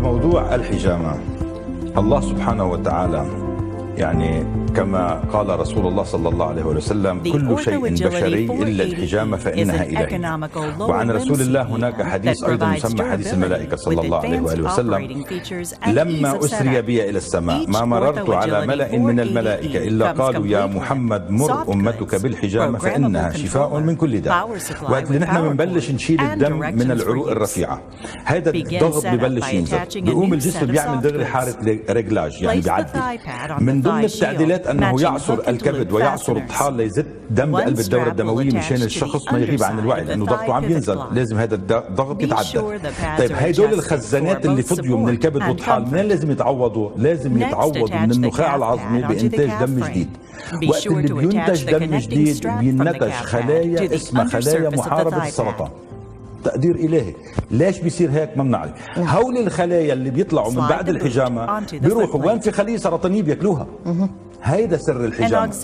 بموضوع الحجامة، الله سبحانه وتعالى يعني كما قال رسول الله صلى الله عليه وسلم: كل شيء بشري إلا الحجامة فإنها إلهية. وعن رسول الله هناك حديث أيضا يسمى حديث الملائكة صلى الله عليه وآله وسلم: لما أسري بي إلى السماء ما مررت على ملأ من الملائكة إلا قالوا يا محمد مر أمتك بالحجامة فإنها شفاء من كل داء. وقت اللي نحن بنبلش نشيل الدم من العروق الرفيعة، هذا الضغط ببلش ينزل، بيقوم الجسم بيعمل دغري حالة ريجلاج، يعني بيعدل. من ضمن التعديلات أنه يعصر الكبد ويعصر الطحال ليزيد دم بقلب الدورة الدموية مشان الشخص ما يغيب عن الوعي، لأنه ضغطه عم ينزل، لازم هذا الضغط يتعدل. طيب هدول الخزانات اللي فضيوا من الكبد والطحال منين لازم يتعوضوا؟ لازم يتعوضوا من النخاع العظمي بإنتاج دم جديد. وقت اللي بينتج دم جديد بينتج خلايا اسمها خلايا محاربة السرطان. تقدير إلهي. ليش بيصير هيك ما بنعرف. هول الخلايا اللي بيطلعوا من بعد الحجامة بيروحوا وين في خلية سرطانية بياكلوها. هيدا سر الحجامة.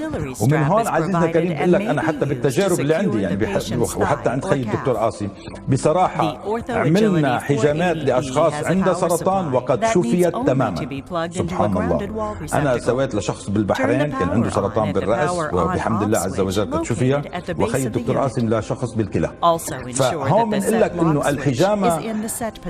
ومن هون عزيزنا الكريم بقول لك أنا حتى بالتجارب اللي عندي يعني وحتى عند خي الدكتور قاسم بصراحة عملنا حجامات لأشخاص عندها سرطان وقد شفيت تماما. سبحان الله. أنا سويت لشخص بالبحرين كان عنده سرطان بالرأس وبحمد الله عز وجل قد شفي، وخي الدكتور قاسم لشخص بالكلى. فهون بنقول لك إنه الحجامة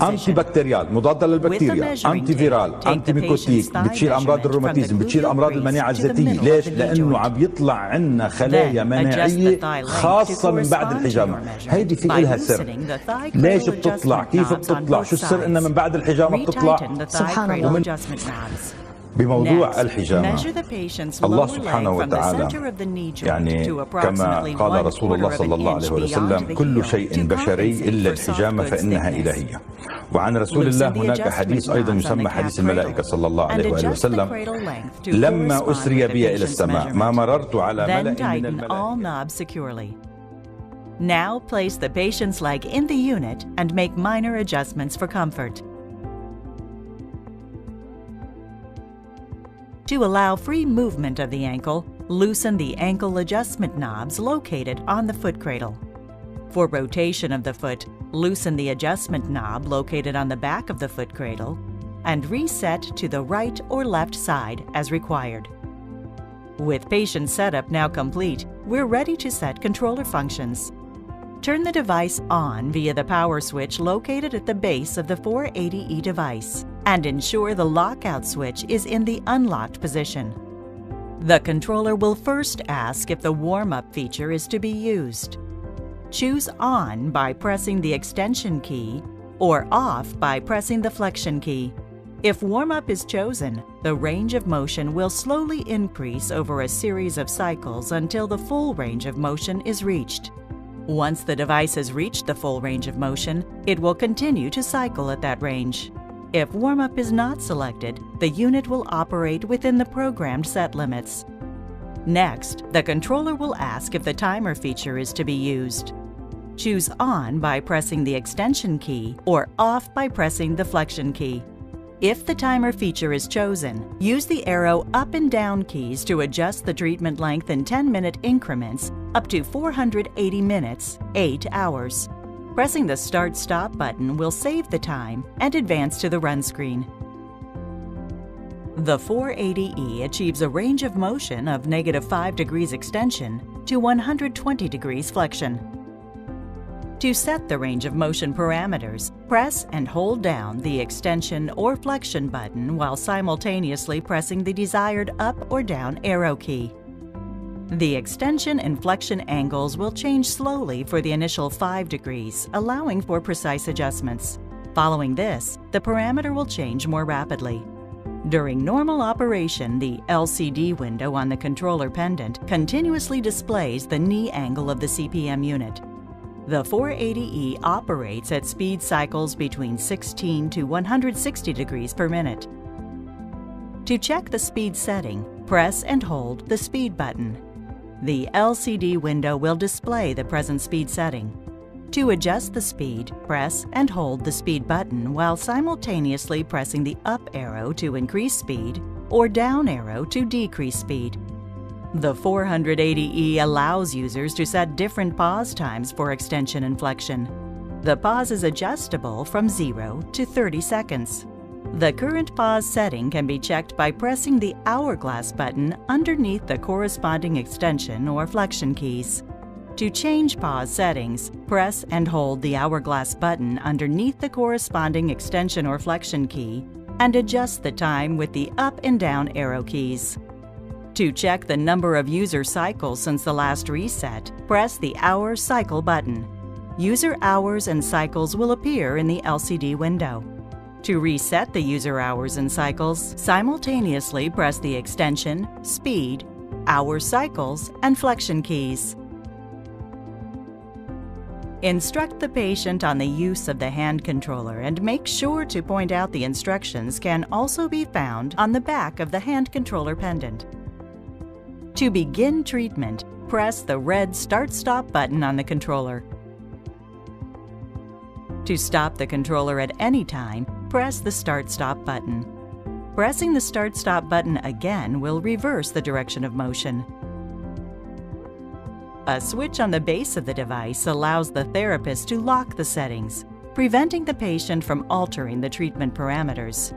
أنتي بكتيريال، مضادة للبكتيريا، أنتي فيرال، أنتي ميكوتيك، بتشيل أمراض الروماتيزم، بتشيل أمراض المناعة الذاتية. ليش؟ لأنه عم يطلع عنا خلايا مناعية خاصة من بعد الحجامة. هيدي في إلها سر. ليش بتطلع؟ كيف بتطلع؟ شو السر إنها من بعد الحجامة بتطلع؟ سبحان الله. بموضوع الحجامة، الله سبحانه وتعالى يعني كما قال رسول الله صلى الله عليه وسلم: كل شيء بشري إلا الحجامة فإنها إلهية. وعن رسول الله هناك حديث أيضا يسمى حديث الملائكة صلى الله عليه وآله وسلم: لما أسري بي إلى السماء ما مررت على ملأ من الملائكة. Now place the patient's leg in the unit and make minor adjustments for comfort. To allow free movement of the ankle, loosen the ankle adjustment knobs located on the foot cradle. For rotation of the foot, loosen the adjustment knob located on the back of the foot cradle and reset to the right or left side as required. With patient setup now complete, we're ready to set controller functions. Turn the device on via the power switch located at the base of the 480E device and ensure the lockout switch is in the unlocked position. The controller will first ask if the warm-up feature is to be used. Choose on by pressing the extension key or off by pressing the flexion key. If warm-up is chosen, the range of motion will slowly increase over a series of cycles until the full range of motion is reached. Once the device has reached the full range of motion, it will continue to cycle at that range. If warm-up is not selected, the unit will operate within the programmed set limits. Next, the controller will ask if the timer feature is to be used. Choose on by pressing the extension key or off by pressing the flexion key. If the timer feature is chosen, use the arrow up and down keys to adjust the treatment length in 10-minute increments up to 480 minutes, 8 hours. Pressing the Start-Stop button will save the time and advance to the run screen. The 480E achieves a range of motion of -5 degrees extension to 120 degrees flexion. To set the range of motion parameters, press and hold down the extension or flexion button while simultaneously pressing the desired up or down arrow key. The extension and flexion angles will change slowly for the initial 5 degrees, allowing for precise adjustments. Following this, the parameter will change more rapidly. During normal operation, the LCD window on the controller pendant continuously displays the knee angle of the CPM unit. The 480E operates at speed cycles between 16 to 160 degrees per minute. To check the speed setting, press and hold the speed button. The LCD window will display the present speed setting. To adjust the speed, press and hold the speed button while simultaneously pressing the up arrow to increase speed or down arrow to decrease speed. The 480E allows users to set different pause times for extension and flexion. The pause is adjustable from 0 to 30 seconds. The current pause setting can be checked by pressing the hourglass button underneath the corresponding extension or flexion keys. To change pause settings, press and hold the hourglass button underneath the corresponding extension or flexion key and adjust the time with the up and down arrow keys. To check the number of user cycles since the last reset, press the Hour Cycle button. User hours and cycles will appear in the LCD window. To reset the user hours and cycles, simultaneously press the extension, speed, hour cycles, and flexion keys. Instruct the patient on the use of the hand controller and make sure to point out the instructions can also be found on the back of the hand controller pendant. To begin treatment, press the red Start-Stop button on the controller. To stop the controller at any time, press the Start-Stop button. Pressing the Start-Stop button again will reverse the direction of motion. A switch on the base of the device allows the therapist to lock the settings, preventing the patient from altering the treatment parameters.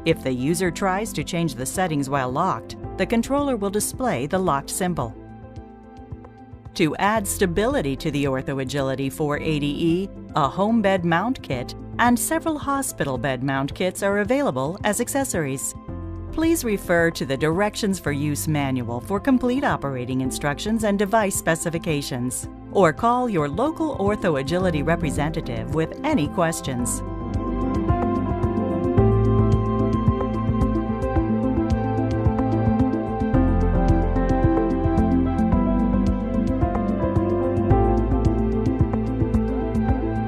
If the user tries to change the settings while locked, the controller will display the locked symbol. To add stability to the OrthoAgility 480E, a home bed mount kit and several hospital bed mount kits are available as accessories. Please refer to the Directions for Use manual for complete operating instructions and device specifications, or call your local OrthoAgility representative with any questions.